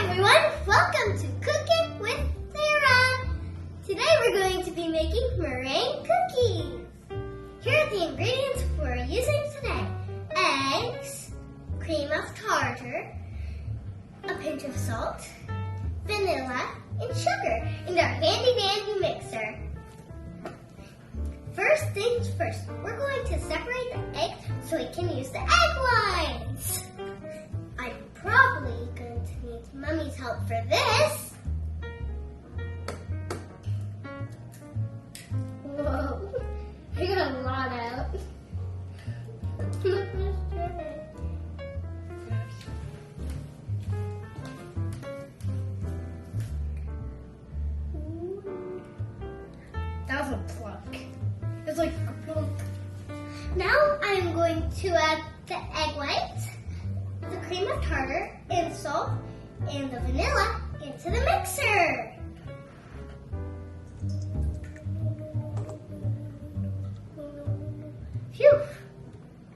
everyone, welcome to Cooking with Clara. Today we're going to be making meringue cookies. Here are the ingredients we're using today. Eggs, cream of tartar, a pinch of salt, vanilla, and sugar in our handy dandy mixer. First things first, we're going to separate the eggs so we can use the egg whites. I'm probably going to need Mommy's help for this. Whoa, I got a lot out. That was a pluck. It's like a plunk. Now I'm going to add the egg whites, the cream of tartar, and salt, and the vanilla into the mixer. Phew!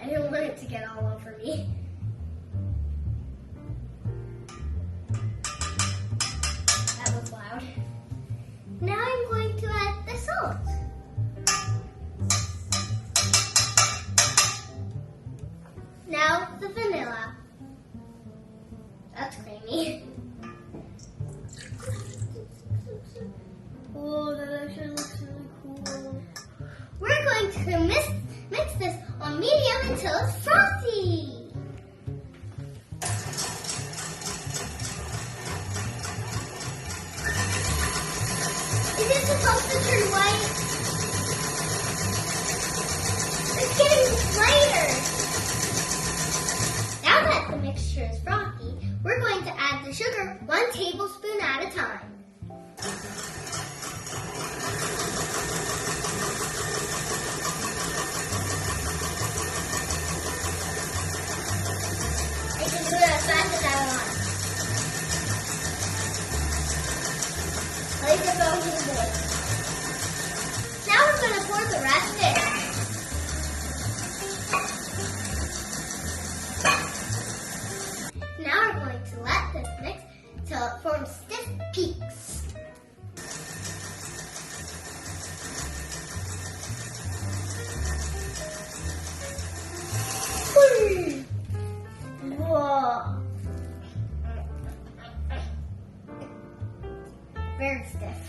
I didn't want it to get all over me. That was loud. Now I'm going to add the salt. Now the vanilla. That's creamy. Oh, that actually looks really cool. We're going to mix this on medium until it's frothy. Is it supposed to turn white? It's getting lighter. Now that the mixture is frothy, we're going to add the sugar 1 tablespoon at a time. I can do it as fast as I want. I like the bone to the bowl. Now we're going to pour the rest in. Now we're going to let this mix till it forms stiff peaks. Whoa! Very stiff.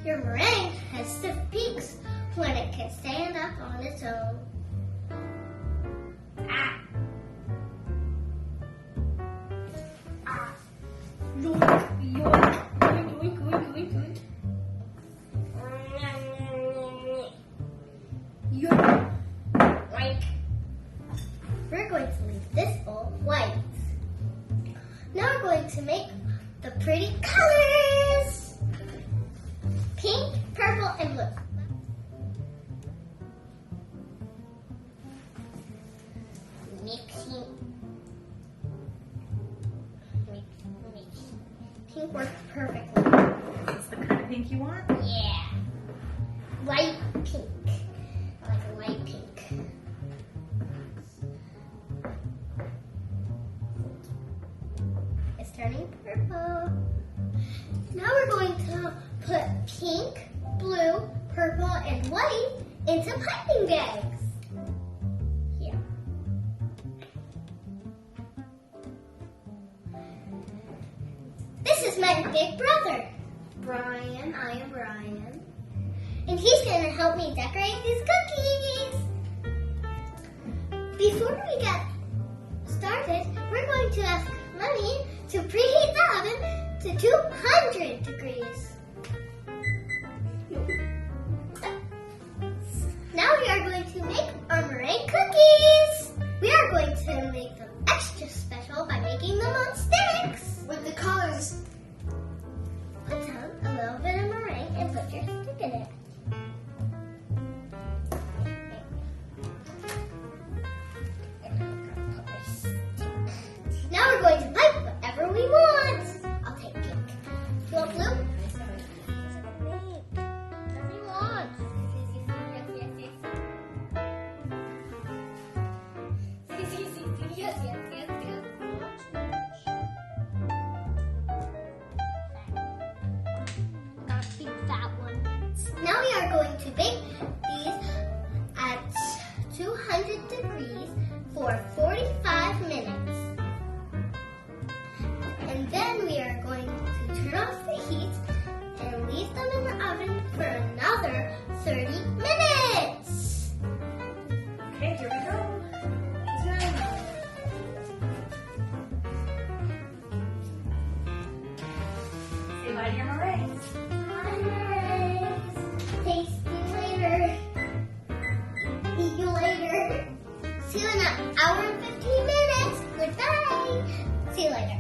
Your meringue has stiff peaks when it can stand up on its own. We're going to leave this bowl white. Now we're going to make the pretty colors. Pink, purple, and blue. Mixing. Pink works perfectly. Is the kind of pink you want? Yeah. Light pink. I like a light pink. It's turning purple. Now we're going to put pink, blue, purple, and white into piping bags. Here. This is my big brother, Brian. I am Brian. And he's going to help me decorate these cookies. Before we get started, we're going to ask Mommy to preheat the oven to 200 degrees. Now we are going to make our meringue cookies. We are going to make them extra special by making them on sticks. With the colors. Put down a little bit of meringue and put your stick in it. Now we're going to pipe whatever we want. I'll take pink. You want blue? Whatever you want. Yes. hour and 15 minutes. Goodbye. See you later.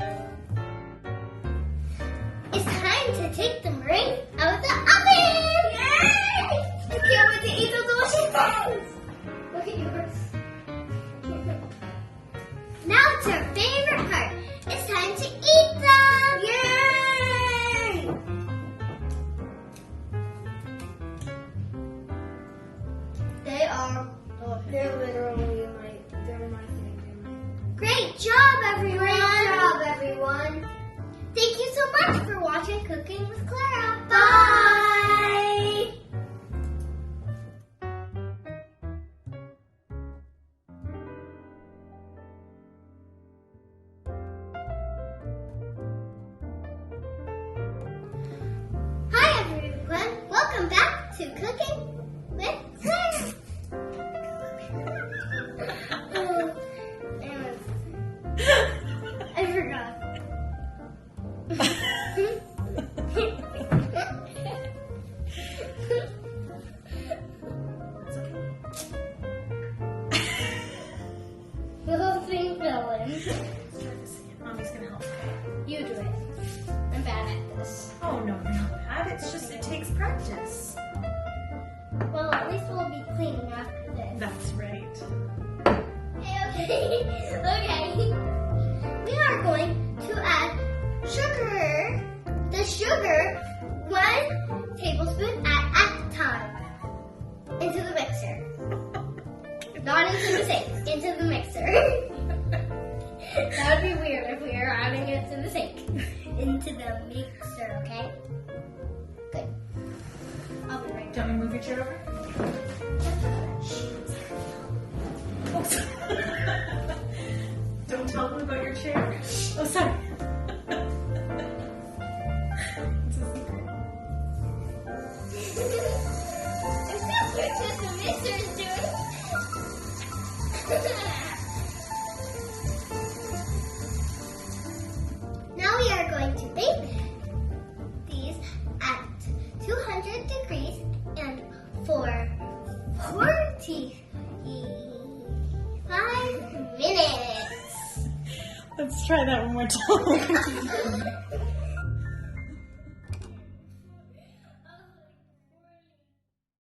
It's time to take the meringue out of the oven. Yay! I can't wait to eat those delicious things. Look at yours. Now it's our favorite part. It's time to eat them. Yay! They're literally my favorite. Great job, everyone. Great job, everyone. Thank you so much for watching Cooking with Clara. Bye. Hi, everyone. Welcome back to Cooking with Clara. I forgot. The whole thing fell in. Mommy's gonna help. You do it. I'm bad at this. Oh no, you're not bad. It's just it takes practice. Well, at least we'll be cleaning after this. That's right. Okay. Okay. We are going to add sugar. The sugar, 1 tablespoon at a time, into the mixer. Not into the sink, into the mixer. That would be weird if we were adding it to the sink. Into the mixer, okay? Good. I'll be right back. Do you want me to move your chair over? Oh, sorry. Don't tell them about your chair. Oh, sorry. It's a secret. Is that what the mixer is doing? Now we are going to bake these at 200 degrees and for 45 minutes. Let's try that one more time.